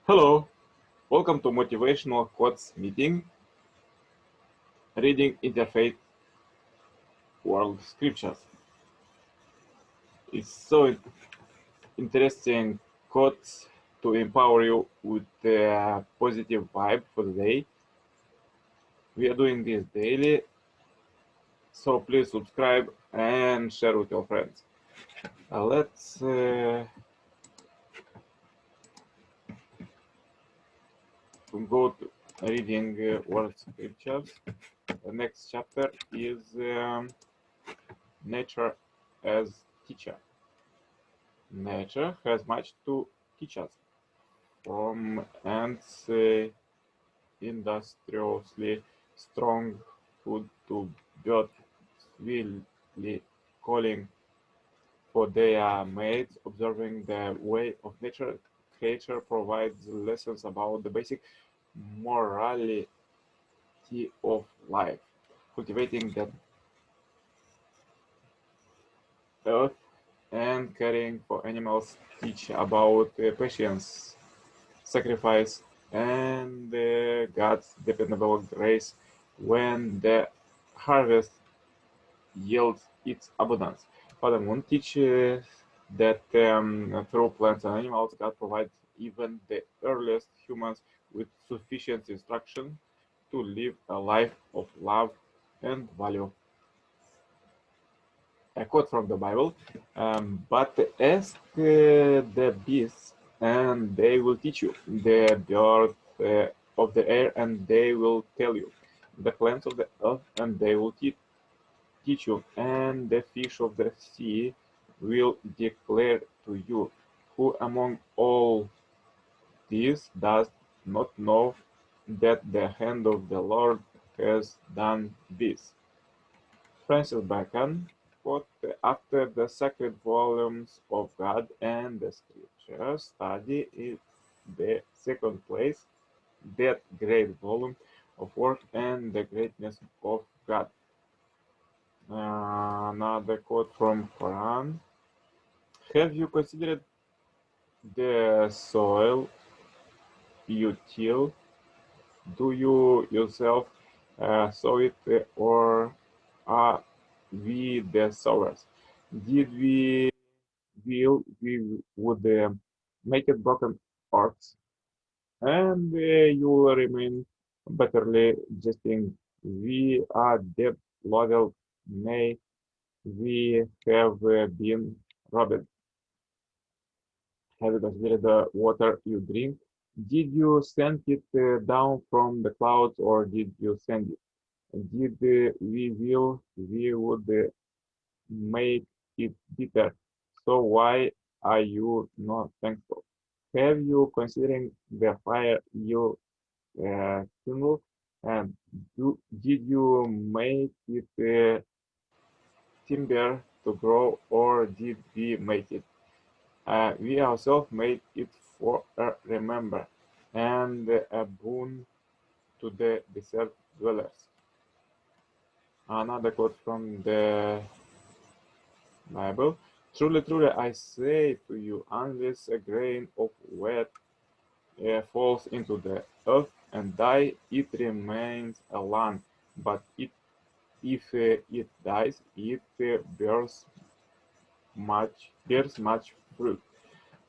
Hello, welcome to Motivational Quotes meeting, reading interfaith world scriptures. It's so interesting quotes to empower you with a positive vibe for the day. We are doing this daily, so please subscribe and share with your friends. Let's go to reading world scriptures. The next chapter is nature as teacher. Nature has much to teach us, from ants industriously strong food to birds sweetly calling for their mates. Observing the way of nature, creature provides lessons about the basic morality of life. Cultivating the earth and caring for animals teach about patience, sacrifice, and God's dependable grace when the harvest yields its abundance. Father Moon teaches that through plants and animals, God provides even the earliest humans with sufficient instruction to live a life of love and value. A quote from the Bible, but ask the beasts and they will teach you, the birds of the air and they will tell you, the plants of the earth and they will teach you, and the fish of the sea will declare to you. Who among all these does not know that the hand of the Lord has done this? Francis Bacon, quote, after the sacred volumes of God and the scripture study is the second place, that great volume of work and the greatness of God. Another quote from Quran. Have you considered the soil you till? Do you yourself sow it, or are we the sowers? Did we will we would make it broken hearts, and you will remain bitterly jesting. We are dead loyal, nay, we have been robbed. Have you considered the water you drink? Did you send it down from the clouds, or did you send it? Did we would make it bitter? So why are you not thankful? Have you considering the fire you kindle? And did you make it timber to grow, or did we make it? We ourselves made it for a remember and a boon to the desert dwellers. Another quote from the Bible. Truly, truly, I say to you, unless a grain of wheat falls into the earth and die, it remains alone. But if it dies, it bears much fruit.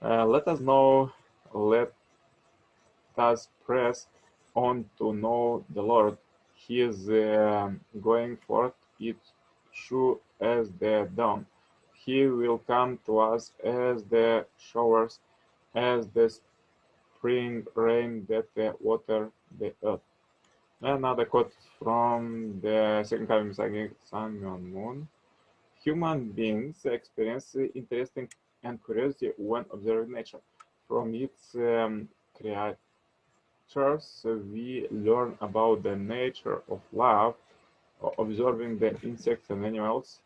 Let us know. Let us press on to know the Lord. He is going forth, it sure as the dawn. He will come to us as the showers, as the spring rain that water the earth. Another quote from the second coming Sun and Moon. Human beings experience interesting and curiosity when observing nature. From its creatures, we learn about the nature of life, observing the insects and animals.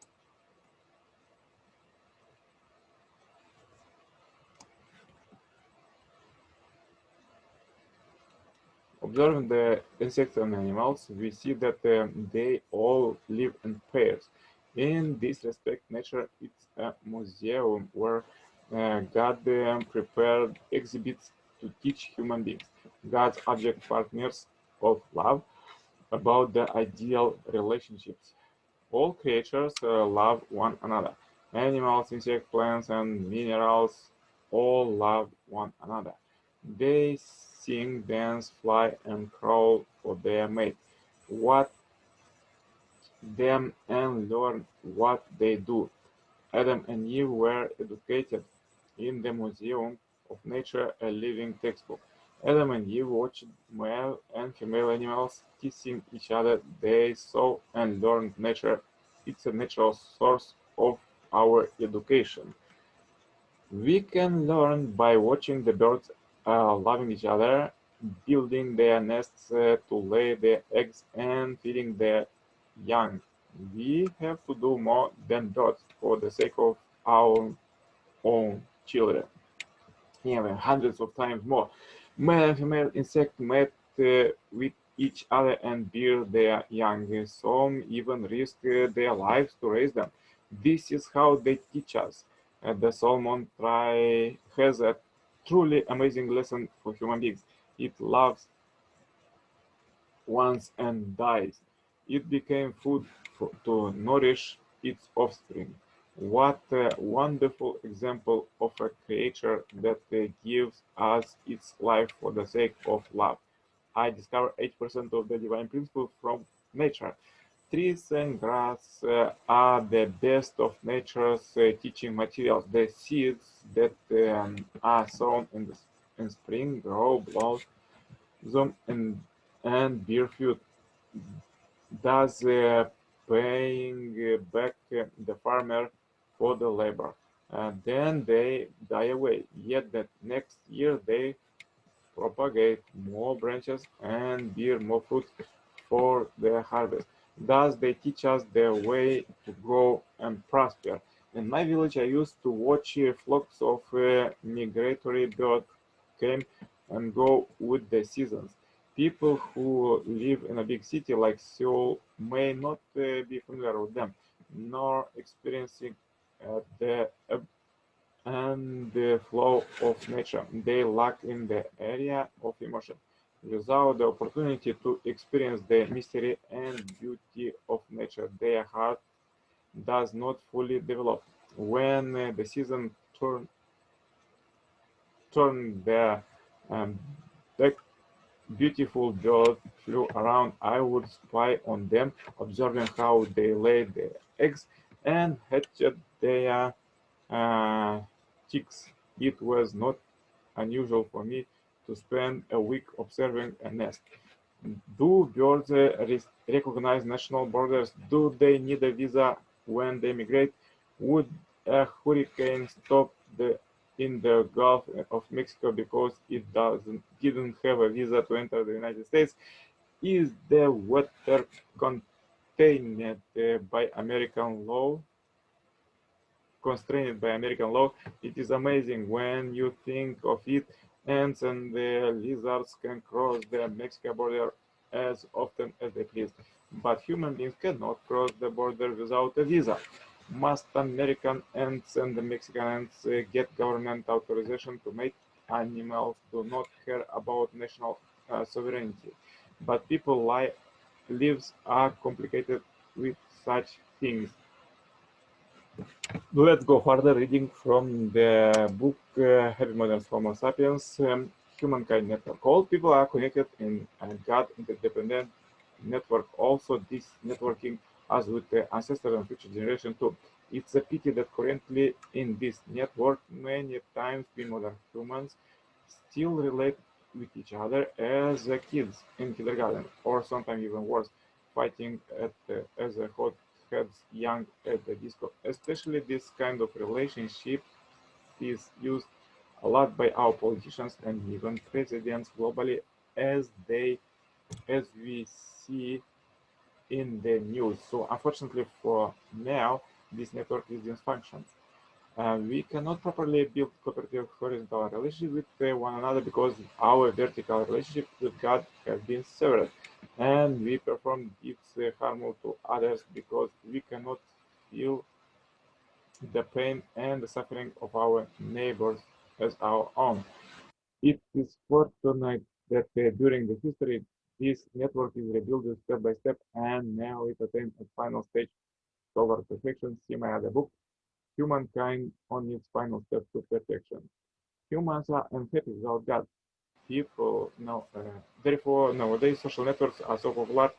Observing the insects and animals, we see that they all live in pairs. In this respect, nature is a museum where God prepared exhibits to teach human beings, God's object partners of love, about the ideal relationships. All creatures love one another. Animals, insects, plants, and minerals all love one another. They sing, dance, fly, and crawl for their mate. Watch them and learn what they do. Adam and Eve were educated in the Museum of Nature, a living textbook. Adam and Eve watched male and female animals kissing each other. They saw and learned nature. It's a natural source of our education. We can learn by watching the birds loving each other, building their nests to lay their eggs, and feeding their young. We have to do more than birds for the sake of our own children. Even hundreds of times more. Male and female insects mate with each other and bear their young. Some even risk their lives to raise them. This is how they teach us. The salmon has a truly amazing lesson for human beings. It loves once and dies. It became food to nourish its offspring. What a wonderful example of a creature that gives us its life for the sake of love. I discovered 80% of the divine principles from nature. Trees and grass are the best of nature's teaching materials. The seeds that are sown in spring grow, blossom, and bear fruit, thus paying back the farmer for the labor. Then they die away. Yet the next year they propagate more branches and bear more fruit for the harvest. Thus they teach us the way to grow and prosper. In my village, I used to watch flocks of migratory birds come and go with the seasons. People who live in a big city like Seoul may not be familiar with them, nor experiencing the ebb and the flow of nature. They lack in the area of emotion. Without the opportunity to experience the mystery and beauty of nature, their heart does not fully develop. When the season turn the um, back, beautiful birds flew around. I would spy on them, observing how they laid their eggs and hatched their uh, chicks. It was not unusual for me to spend a week observing a nest. Do birds recognize national borders? Do they need a visa when they migrate? Would a hurricane stop in the Gulf of Mexico because it didn't have a visa to enter the United States? Is the water contained by American law? Constrained by American law? It is amazing when you think of it. Ants and lizards can cross the Mexican border as often as they please, but human beings cannot cross the border without a visa. Must American ants and the Mexican ants get government authorization to mate? Animals do not care about national sovereignty, but people lives are complicated with such things. Let's go further reading from the book Heavy Modern Homo Sapiens, Humankind Network. All people are connected in a God interdependent network. Also, this networking us with the ancestors and future generation too. It's a pity that currently in this network, many times we modern humans still relate with each other as kids in kindergarten, or sometimes even worse, fighting as a hot heads young at the disco. Especially this kind of relationship is used a lot by our politicians and even presidents globally, as as we see in the news. So unfortunately for now, this network is dysfunctional. We cannot properly build cooperative horizontal relationship with one another because our vertical relationship with God has been severed, and we perform deeds harmful to others because we cannot feel the pain and the suffering of our neighbors as our own. It is fortunate that during the history, this network is rebuilt step by step, and now it attains a final stage toward perfection. See my other book, Humankind on its final step to perfection. Humans are unhappy without God. Therefore, nowadays social networks are so popular.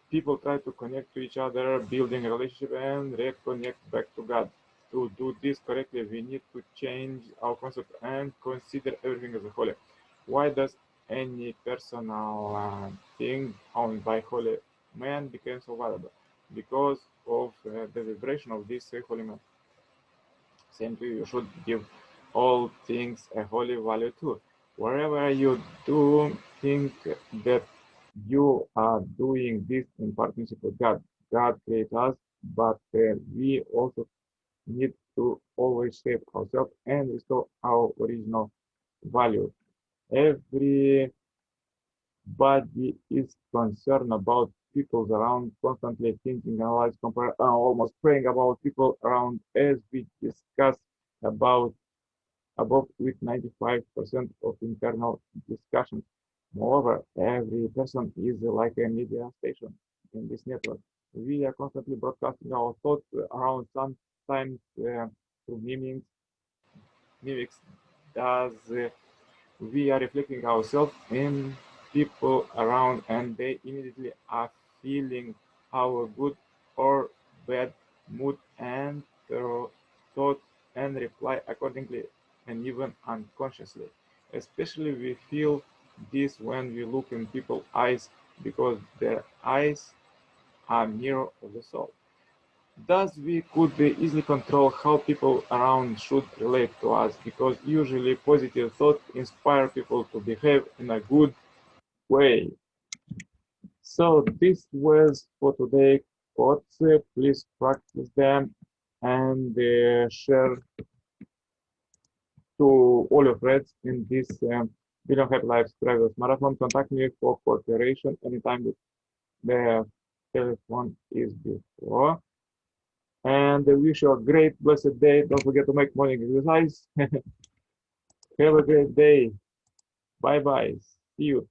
People try to connect to each other, building a relationship and reconnect back to God. To do this correctly, we need to change our concept and consider everything as a holy. Why does any personal thing owned by holy man become so valuable? Because of the vibration of this holy man. Simply, you should give all things a holy value too. Wherever you do think that you are doing this in partnership with God. God created us, but we also need to always shape ourselves and restore our original value. Everybody is concerned about people around, constantly thinking, analyze, compare, almost praying about people around, as we discussed about above with 95% of internal discussions. Moreover, every person is like a media station in this network. We are constantly broadcasting our thoughts around, sometimes through mimics, as we are reflecting ourselves in people around, and they immediately are feeling our good or bad mood and thoughts and reply accordingly, and even unconsciously. Especially we feel this when we look in people's eyes, because their eyes are mirror of the soul. Thus, we could easily control how people around should relate to us, because usually positive thoughts inspire people to behave in a good way. So this was for today quotes. Please practice them and share to all your friends in this Billion Happy Lives Drivers Marathon. Contact me for cooperation anytime the telephone is before. And I wish you a great, blessed day. Don't forget to make morning exercise. Have a great day. Bye bye. See you.